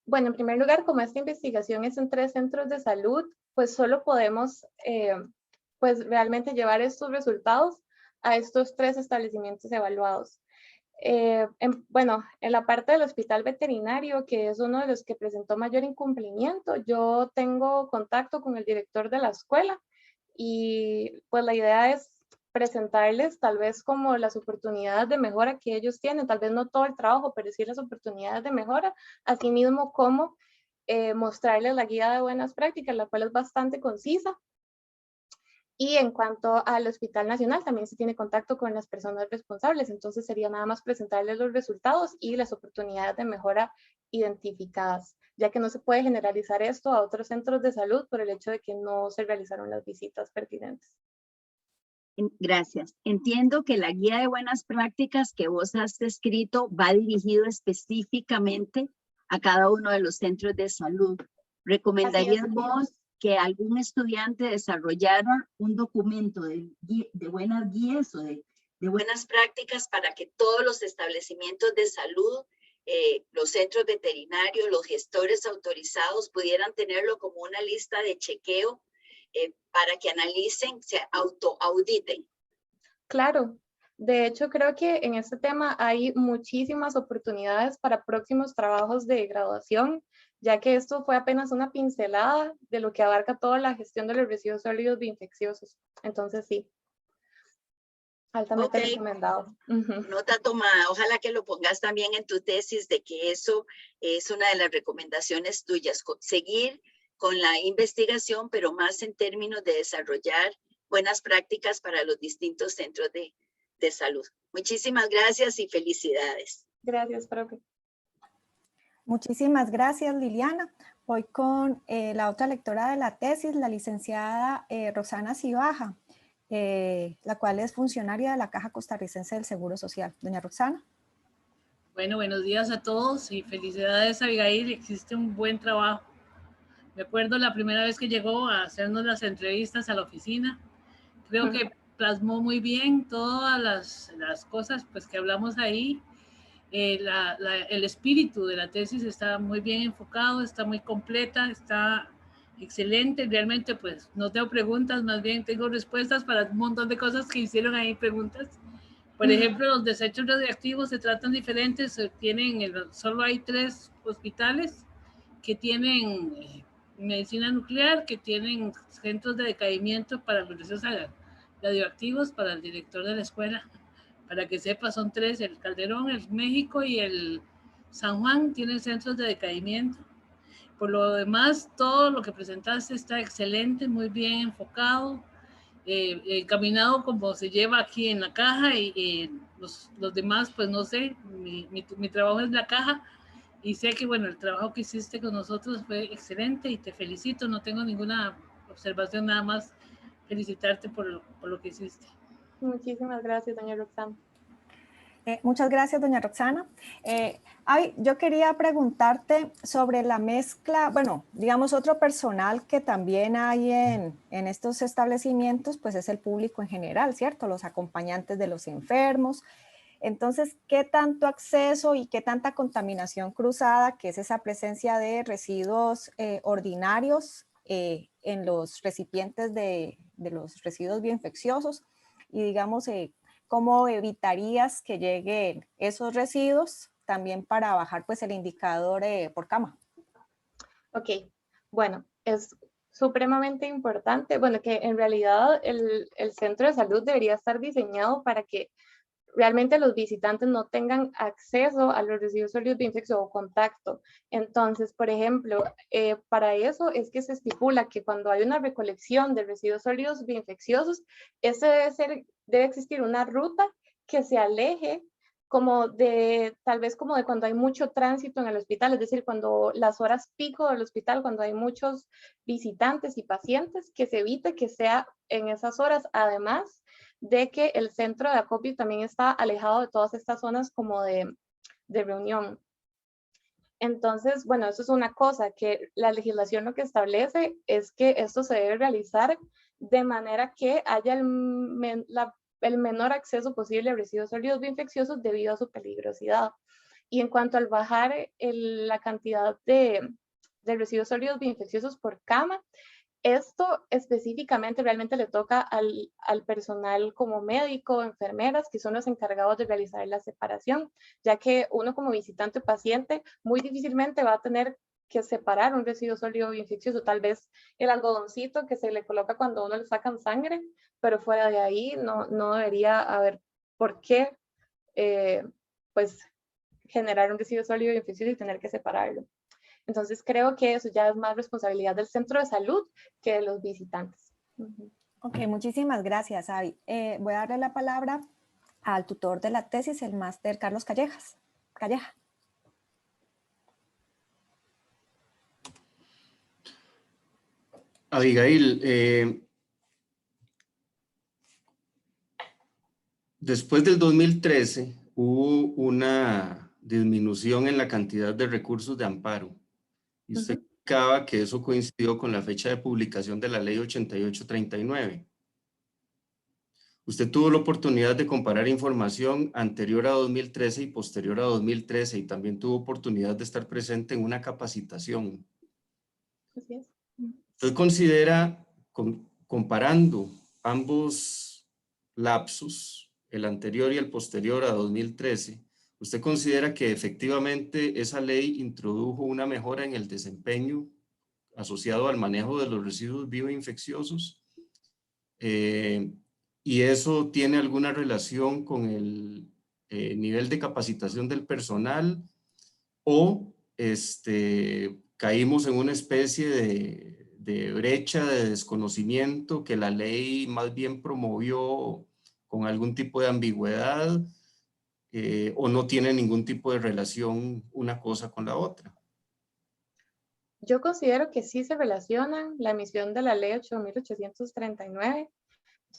Bueno, en primer lugar, como esta investigación es en 3 centros de salud, pues solo podemos pues realmente llevar estos resultados a estos 3 establecimientos evaluados. Bueno, en la parte del hospital veterinario, que es uno de los que presentó mayor incumplimiento, yo tengo contacto con el director de la escuela y pues la idea es presentarles tal vez como las oportunidades de mejora que ellos tienen, tal vez no todo el trabajo, pero sí las oportunidades de mejora, asimismo como mostrarles la guía de buenas prácticas, la cual es bastante concisa. Y en cuanto al Hospital Nacional, también se tiene contacto con las personas responsables, entonces sería nada más presentarles los resultados y las oportunidades de mejora identificadas, ya que no se puede generalizar esto a otros centros de salud por el hecho de que no se realizaron las visitas pertinentes. Gracias. Entiendo que la guía de buenas prácticas que vos has escrito va dirigido específicamente a cada uno de los centros de salud. ¿Recomendarías vos que algún estudiante desarrollara un documento de buenas guías o de buenas prácticas para que todos los establecimientos de salud, los centros veterinarios, los gestores autorizados pudieran tenerlo como una lista de chequeo para que analicen, se autoauditen? Claro. De hecho, creo que en este tema hay muchísimas oportunidades para próximos trabajos de graduación, ya que esto fue apenas una pincelada de lo que abarca toda la gestión de los residuos sólidos bioinfecciosos. Entonces, sí, altamente recomendado. Nota tomada. Ojalá que lo pongas también en tu tesis de que eso es una de las recomendaciones tuyas, seguir con la investigación, pero más en términos de desarrollar buenas prácticas para los distintos centros de salud. Muchísimas gracias y felicidades. Gracias, profe. Muchísimas gracias, Liliana. Voy con la otra lectora de la tesis, la licenciada Rosana Cibaja, la cual es funcionaria de la Caja Costarricense del Seguro Social. Doña Rosana. Bueno, buenos días a todos y felicidades, Abigail. Existe un buen trabajo. Me acuerdo la primera vez que llegó a hacernos las entrevistas a la oficina. Creo que plasmó muy bien todas las cosas pues, que hablamos ahí. El espíritu de la tesis está muy bien enfocado, está muy completa, está excelente. Realmente pues no tengo preguntas, más bien tengo respuestas para un montón de cosas que hicieron ahí preguntas. Por ejemplo, los desechos radioactivos se tratan diferentes, solo hay 3 hospitales que tienen medicina nuclear, que tienen centros de decaimiento para los desechos radioactivos. Para el director de la escuela, para que sepa, son 3, el Calderón, el México y el San Juan tienen centros de decaimiento. Por lo demás, todo lo que presentaste está excelente, muy bien enfocado, encaminado como se lleva aquí en la caja, y los demás, pues no sé, mi trabajo es la caja, y sé que, bueno, el trabajo que hiciste con nosotros fue excelente y te felicito, no tengo ninguna observación, nada más felicitarte por lo que hiciste. Muchísimas gracias, doña Roxana. Muchas gracias, doña Roxana. Yo quería preguntarte sobre la mezcla, bueno, digamos, otro personal que también hay en estos establecimientos, pues es el público en general, ¿cierto? Los acompañantes de los enfermos. Entonces, ¿qué tanto acceso y qué tanta contaminación cruzada, que es esa presencia de residuos ordinarios en los recipientes de los residuos bioinfecciosos? Y digamos, ¿cómo evitarías que lleguen esos residuos también para bajar pues el indicador por cama? Ok, bueno, es supremamente importante, bueno, que en realidad el centro de salud debería estar diseñado para que realmente los visitantes no tengan acceso a los residuos sólidos bioinfecciosos o contacto. Entonces, por ejemplo, para eso es que se estipula que cuando hay una recolección de residuos sólidos bioinfecciosos, debe existir una ruta que se aleje tal vez como de cuando hay mucho tránsito en el hospital, es decir, cuando las horas pico del hospital, cuando hay muchos visitantes y pacientes, que se evite que sea en esas horas, además de que el centro de acopio también está alejado de todas estas zonas como de reunión. Entonces, bueno, eso es una cosa que la legislación lo que establece es que esto se debe realizar de manera que haya el menor acceso posible a residuos sólidos bioinfecciosos debido a su peligrosidad. Y en cuanto al bajar la cantidad de residuos sólidos bioinfecciosos por cama, esto específicamente realmente le toca al personal como médico, enfermeras, que son los encargados de realizar la separación, ya que uno como visitante paciente muy difícilmente va a tener que separar un residuo sólido bioinfeccioso, tal vez el algodoncito que se le coloca cuando uno le sacan sangre, pero fuera de ahí no debería haber por qué pues generar un residuo sólido bioinfeccioso y tener que separarlo. Entonces creo que eso ya es más responsabilidad del centro de salud que de los visitantes. Ok, muchísimas gracias, Avi. Voy a darle la palabra al tutor de la tesis, el máster Carlos Calleja. Abigail, después del 2013 hubo una disminución en la cantidad de recursos de amparo. Y usted explicaba que eso coincidió con la fecha de publicación de la ley 8839. Usted tuvo la oportunidad de comparar información anterior a 2013 y posterior a 2013 y también tuvo oportunidad de estar presente en una capacitación. Así es. ¿Usted considera, comparando ambos lapsos, el anterior y el posterior a 2013, usted considera que efectivamente esa ley introdujo una mejora en el desempeño asociado al manejo de los residuos bioinfecciosos? ¿Y eso tiene alguna relación con el nivel de capacitación del personal? ¿O caímos en una especie de brecha de desconocimiento que la ley más bien promovió con algún tipo de ambigüedad, o no tiene ningún tipo de relación una cosa con la otra? Yo considero que sí se relacionan la emisión de la ley 8839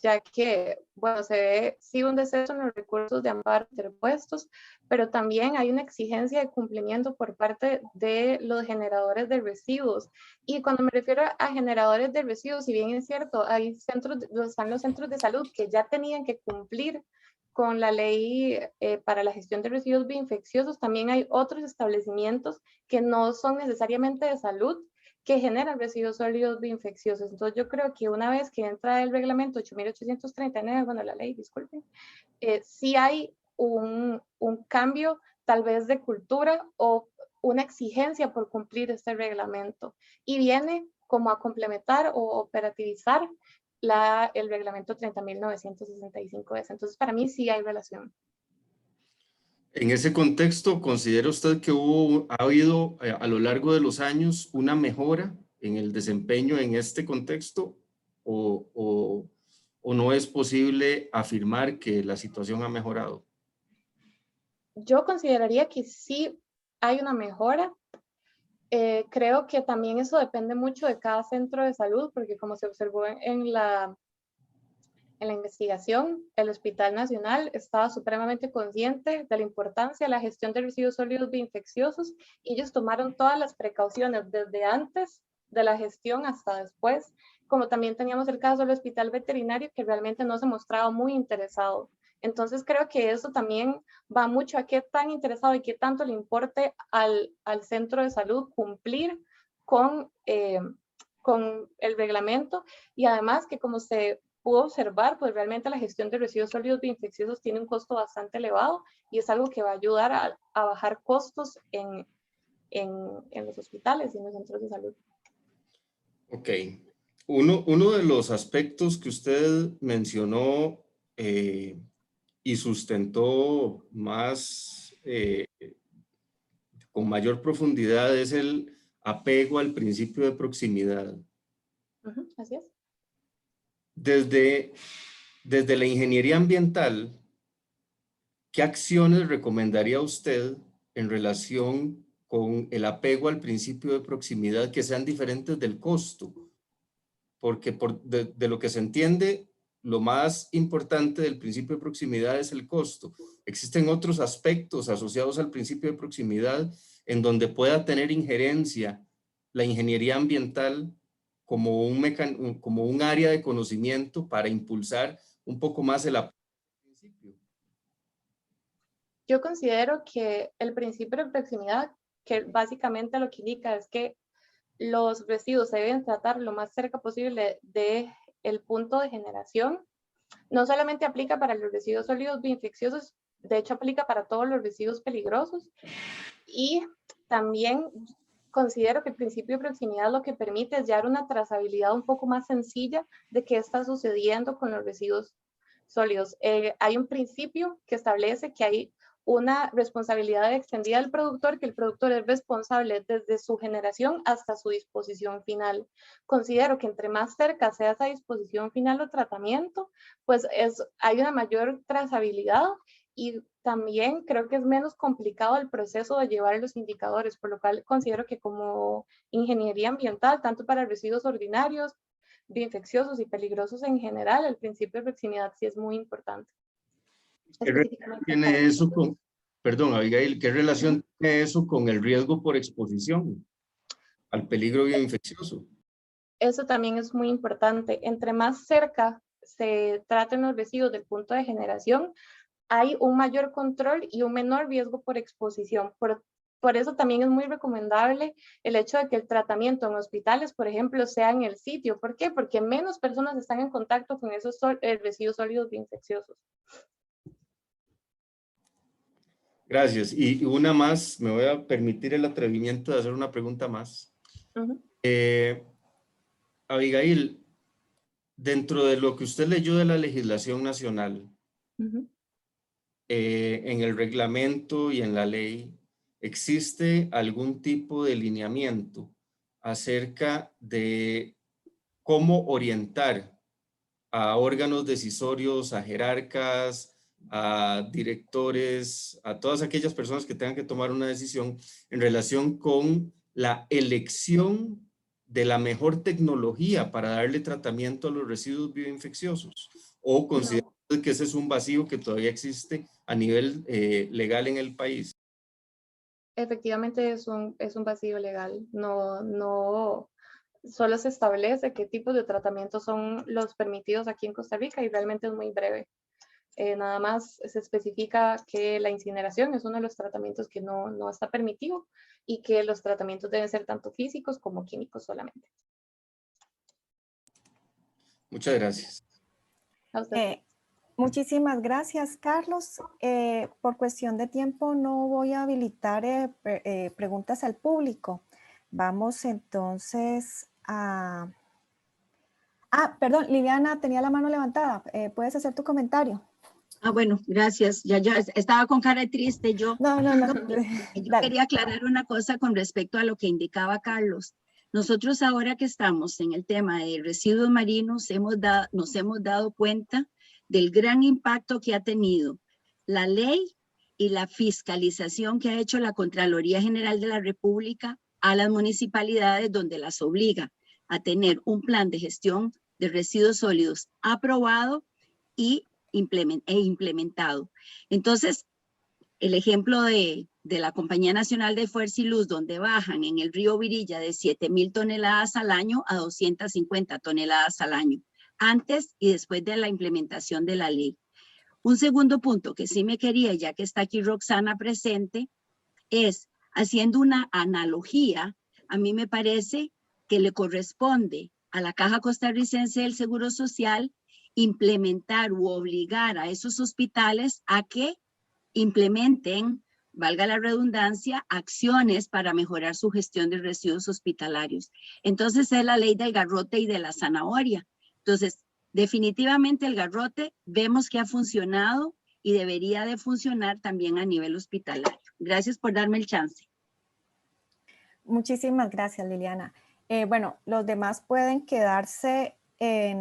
ya que, bueno, se ve sí un descenso en los recursos de amparo interpuestos, pero también hay una exigencia de cumplimiento por parte de los generadores de residuos. Y cuando me refiero a generadores de residuos, si bien es cierto, hay están los centros de salud que ya tenían que cumplir con la ley para la gestión de residuos bioinfecciosos, también hay otros establecimientos que no son necesariamente de salud, que generan residuos sólidos bioinfecciosos. Entonces yo creo que una vez que entra el reglamento 8839, bueno, la ley, disculpen, sí hay un cambio tal vez de cultura o una exigencia por cumplir este reglamento, y viene como a complementar o operativizar el reglamento 30.965. Entonces para mí sí hay relación. En ese contexto, ¿considera usted que ha habido a lo largo de los años una mejora en el desempeño en este contexto o no es posible afirmar que la situación ha mejorado? Yo consideraría que sí hay una mejora. Creo que también eso depende mucho de cada centro de salud, porque como se observó en la investigación, el Hospital Nacional estaba supremamente consciente de la importancia de la gestión de residuos sólidos bioinfecciosos, y ellos tomaron todas las precauciones desde antes de la gestión hasta después, como también teníamos el caso del Hospital Veterinario, que realmente no se mostraba muy interesado. Entonces creo que eso también va mucho a qué tan interesado y qué tanto le importe al centro de salud cumplir con el reglamento, y además que como se pudo observar, pues realmente la gestión de residuos sólidos bioinfecciosos tiene un costo bastante elevado, y es algo que va a ayudar a bajar costos en los hospitales y en los centros de salud. Ok. Uno de los aspectos que usted mencionó y sustentó más con mayor profundidad es el apego al principio de proximidad. Así es. Desde la ingeniería ambiental, ¿qué acciones recomendaría usted en relación con el apego al principio de proximidad que sean diferentes del costo? Porque de lo que se entiende, lo más importante del principio de proximidad es el costo. Existen otros aspectos asociados al principio de proximidad en donde pueda tener injerencia la ingeniería ambiental como un área de conocimiento para impulsar un poco más el apego al principio. Yo considero que el principio de proximidad, que básicamente lo que indica es que los residuos se deben tratar lo más cerca posible del punto de generación, no solamente aplica para los residuos sólidos bioinfecciosos, de hecho aplica para todos los residuos peligrosos. Y también considero que el principio de proximidad lo que permite es dar una trazabilidad un poco más sencilla de qué está sucediendo con los residuos sólidos. Hay un principio que establece que hay una responsabilidad extendida del productor, que el productor es responsable desde su generación hasta su disposición final. Considero que entre más cerca sea esa disposición final o tratamiento, pues hay una mayor trazabilidad, y también creo que es menos complicado el proceso de llevar los indicadores, por lo cual considero que como ingeniería ambiental, tanto para residuos ordinarios, bioinfecciosos y peligrosos en general, el principio de proximidad sí es muy importante. ¿Qué relación tiene eso con, perdón, Abigail, qué relación tiene eso con el riesgo por exposición al peligro bioinfeccioso? Eso también es muy importante. Entre más cerca se traten los residuos del punto de generación, hay un mayor control y un menor riesgo por exposición. Por eso también es muy recomendable el hecho de que el tratamiento en hospitales, por ejemplo, sea en el sitio. ¿Por qué? Porque menos personas están en contacto con esos residuos sólidos infecciosos. Gracias. Y una más, me voy a permitir el atrevimiento de hacer una pregunta más. Abigail, dentro de lo que usted leyó de la legislación nacional, en el reglamento y en la ley, ¿existe algún tipo de lineamiento acerca de cómo orientar a órganos decisorios, a jerarcas, a directores, a todas aquellas personas que tengan que tomar una decisión en relación con la elección de la mejor tecnología para darle tratamiento a los residuos bioinfecciosos? ¿O considera que ese es un vacío que todavía existe a nivel legal en el país? Efectivamente es un vacío legal. No, solo se establece qué tipos de tratamientos son los permitidos aquí en Costa Rica y realmente es muy breve. Nada más se especifica que la incineración es uno de los tratamientos que no está permitido y que los tratamientos deben ser tanto físicos como químicos solamente. Muchas gracias. A usted. Muchísimas gracias, Carlos. Por cuestión de tiempo no voy a habilitar preguntas al público. Vamos entonces a... perdón, Liliana tenía la mano levantada. ¿Puedes hacer tu comentario? Bueno, gracias. Ya estaba con cara triste yo. No. Yo quería aclarar una cosa con respecto a lo que indicaba Carlos. Nosotros ahora que estamos en el tema de residuos marinos, nos hemos dado cuenta del gran impacto que ha tenido la ley y la fiscalización que ha hecho la Contraloría General de la República a las municipalidades, donde las obliga a tener un plan de gestión de residuos sólidos aprobado y implementado. Entonces, el ejemplo de la Compañía Nacional de Fuerza y Luz, donde bajan en el río Virilla de 7,000 toneladas al año a 250 toneladas al año, antes y después de la implementación de la ley. Un segundo punto que sí me quería, ya que está aquí Roxana presente, es haciendo una analogía. A mí me parece que le corresponde a la Caja Costarricense del Seguro Social implementar u obligar a esos hospitales a que implementen, valga la redundancia, acciones para mejorar su gestión de residuos hospitalarios. Entonces es la ley del garrote y de la zanahoria. Entonces, definitivamente el garrote vemos que ha funcionado y debería de funcionar también a nivel hospitalario. Gracias por darme el chance. Muchísimas gracias, Liliana. Bueno, los demás pueden quedarse en